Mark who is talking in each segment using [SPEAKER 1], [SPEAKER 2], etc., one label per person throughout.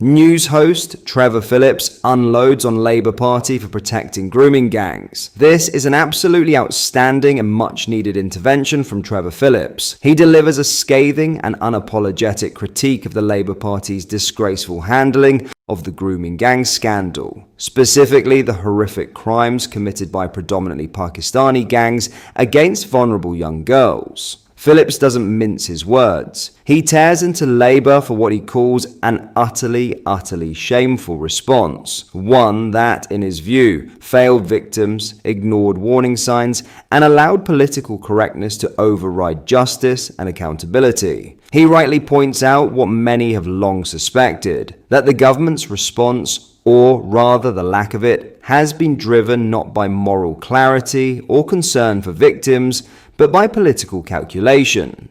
[SPEAKER 1] News host Trevor Phillips unloads on Labour Party for protecting grooming gangs. This is an absolutely outstanding and much needed intervention from Trevor Phillips. He delivers a scathing and unapologetic critique of the Labour Party's disgraceful handling of the grooming gang scandal, specifically the horrific crimes committed by predominantly Pakistani gangs against vulnerable young girls. Phillips doesn't mince his words. He tears into Labour for what he calls an utterly shameful response. One that, in his view, failed victims, ignored warning signs, and allowed political correctness to override justice and accountability. He rightly points out what many have long suspected, that the government's response, or rather the lack of it, has been driven not by moral clarity or concern for victims, but by political calculation.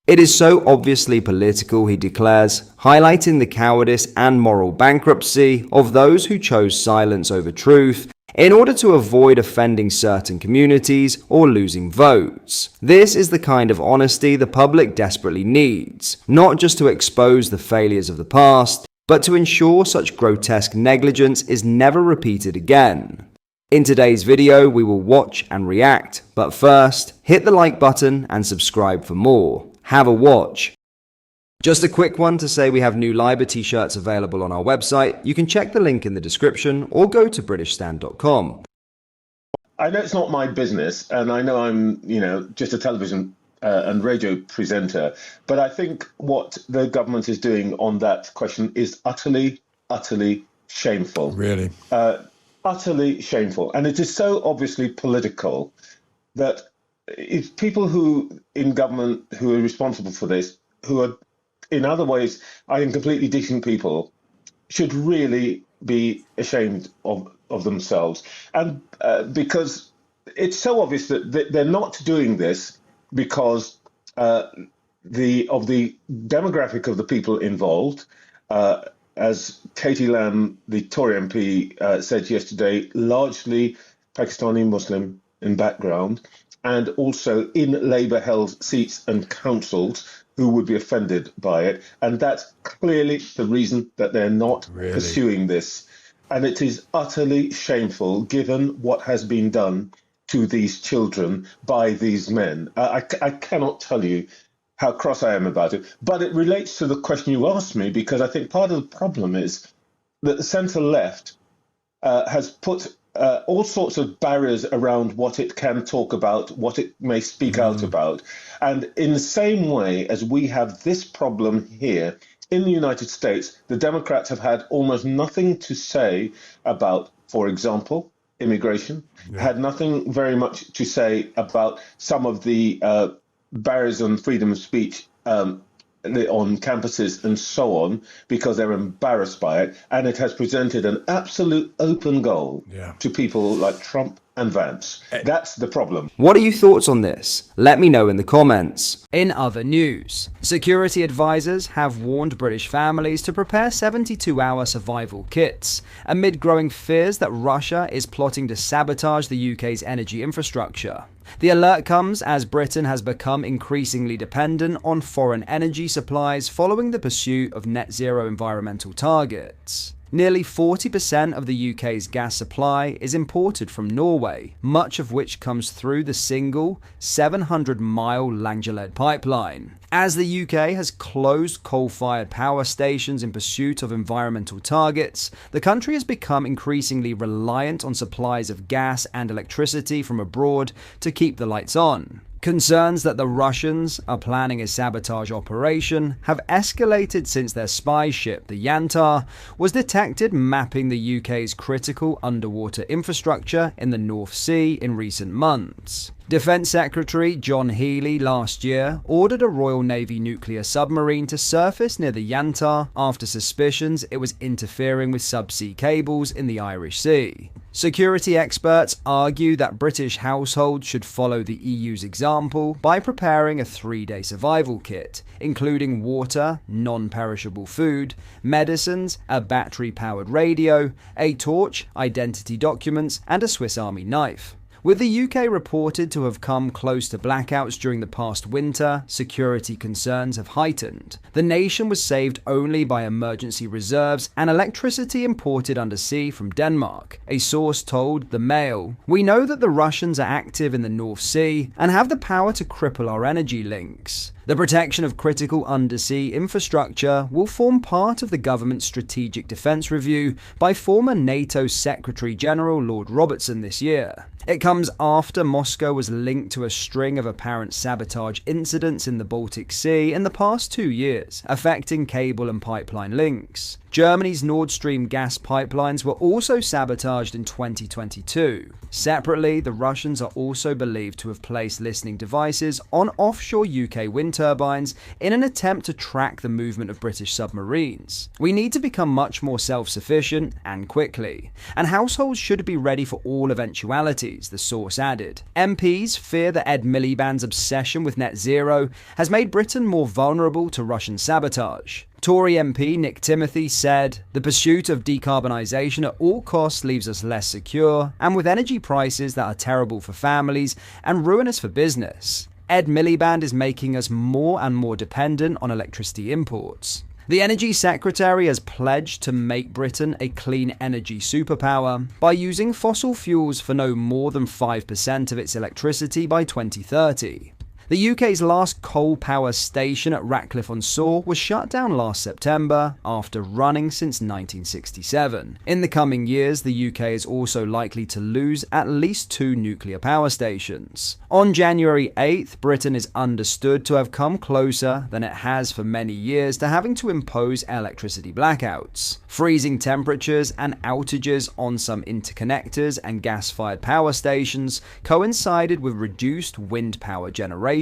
[SPEAKER 1] It is so obviously political, he declares, highlighting the cowardice and moral bankruptcy of those who chose silence over truth in order to avoid offending certain communities or losing votes. This is the kind of honesty the public desperately needs, not just to expose the failures of the past, but to ensure such grotesque negligence is never repeated again. In today's video, we will watch and react, but first, hit the like button and subscribe for more. Have a watch. Just a quick one to say we have new Labour t-shirts available on our website. You can check the link in the description or go to britishstand.com.
[SPEAKER 2] I know it's not my business, and I know I'm, just a television and radio presenter, but I think what the government is doing on that question is utterly shameful.
[SPEAKER 3] Really?
[SPEAKER 2] Utterly shameful. And it is so obviously political that if people who in government who are responsible for this, who are in other ways, I think completely decent people, should really be ashamed of themselves. And because it's so obvious that they're not doing this because the demographic of the people involved, as Katie Lamb, the Tory MP, said yesterday, largely Pakistani Muslim in background, and also in Labour-held seats and councils who would be offended by it. And that's clearly the reason that they're not pursuing this. And it is utterly shameful, given what has been done to these children by these men. I cannot tell you how cross I am about it. But it relates to the question you asked me, because I think part of the problem is that the centre-left has put all sorts of barriers around what it can talk about, what it may speak out about. And in the same way as we have this problem here in the United States, the Democrats have had almost nothing to say about, for example, immigration, had nothing very much to say about some of the barriers on freedom of speech on campuses and so on, because they're embarrassed by it. And it has presented an absolute open goal to people like Trump and Vance. That's the problem.
[SPEAKER 1] What are your thoughts on this? Let me know in the comments. In other news, security advisors have warned British families to prepare 72-hour survival kits amid growing fears that Russia is plotting to sabotage the UK's energy infrastructure. The alert comes as Britain has become increasingly dependent on foreign energy supplies following the pursuit of net zero environmental targets. Nearly 40% of the UK's gas supply is imported from Norway, much of which comes through the single 700-mile Langelied pipeline. As the UK has closed coal-fired power stations in pursuit of environmental targets, the country has become increasingly reliant on supplies of gas and electricity from abroad to keep the lights on. Concerns that the Russians are planning a sabotage operation have escalated since their spy ship, the Yantar, was detected mapping the UK's critical underwater infrastructure in the North Sea in recent months. Defence Secretary John Healey last year ordered a Royal Navy nuclear submarine to surface near the Yantar after suspicions it was interfering with subsea cables in the Irish Sea. Security experts argue that British households should follow the EU's example by preparing a 3-day survival kit, including water, non-perishable food, medicines, a battery-powered radio, a torch, identity documents, and a Swiss Army knife. With the UK reported to have come close to blackouts during the past winter, security concerns have heightened. The nation was saved only by emergency reserves and electricity imported undersea from Denmark. A source told the Mail, "We know that the Russians are active in the North Sea and have the power to cripple our energy links. The protection of critical undersea infrastructure will form part of the government's strategic defense review by former NATO Secretary General Lord Robertson this year. It comes after Moscow was linked to a string of apparent sabotage incidents in the Baltic Sea in the past 2 years, affecting cable and pipeline links. Germany's Nord Stream gas pipelines were also sabotaged in 2022. Separately, the Russians are also believed to have placed listening devices on offshore UK wind turbines in an attempt to track the movement of British submarines. We need to become much more self-sufficient and quickly, and households should be ready for all eventualities," the source added. MPs fear that Ed Miliband's obsession with net zero has made Britain more vulnerable to Russian sabotage. Tory MP Nick Timothy said, "The pursuit of decarbonisation at all costs leaves us less secure, and with energy prices that are terrible for families and ruinous for business. Ed Miliband is making us more and more dependent on electricity imports." The Energy Secretary has pledged to make Britain a clean energy superpower by using fossil fuels for no more than 5% of its electricity by 2030. The UK's last coal power station at Ratcliffe-on-Soar was shut down last September after running since 1967. In the coming years, the UK is also likely to lose at least 2 nuclear power stations. On January 8th, Britain is understood to have come closer than it has for many years to having to impose electricity blackouts. Freezing temperatures and outages on some interconnectors and gas-fired power stations coincided with reduced wind power generation.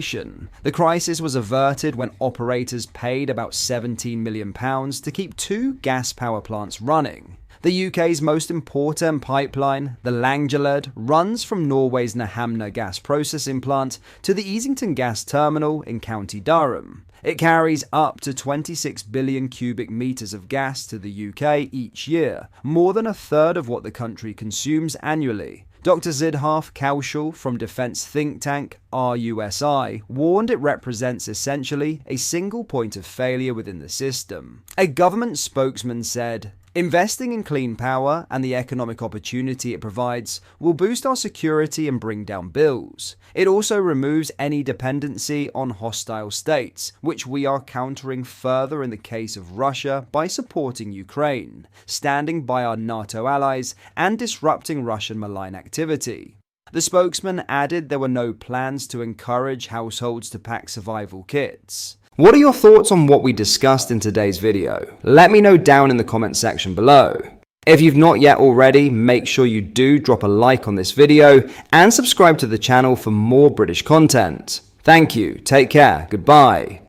[SPEAKER 1] The crisis was averted when operators paid about £17 million to keep 2 gas power plants running. The UK's most important pipeline, the Langeled, runs from Norway's Nyhamna gas processing plant to the Easington gas terminal in County Durham. It carries up to 26 billion cubic meters of gas to the UK each year, more than a third of what the country consumes annually. Dr. Siddharth Kaushal from defense think tank RUSI warned it represents essentially a single point of failure within the system. A government spokesman said, "Investing in clean power and the economic opportunity it provides will boost our security and bring down bills. It also removes any dependency on hostile states, which we are countering further in the case of Russia by supporting Ukraine, standing by our NATO allies, and disrupting Russian malign activity." The spokesman added there were no plans to encourage households to pack survival kits. What are your thoughts on what we discussed in today's video? Let me know down in the comment section below. If you've not yet already, make sure you do drop a like on this video and subscribe to the channel for more British content. Thank you, take care, goodbye.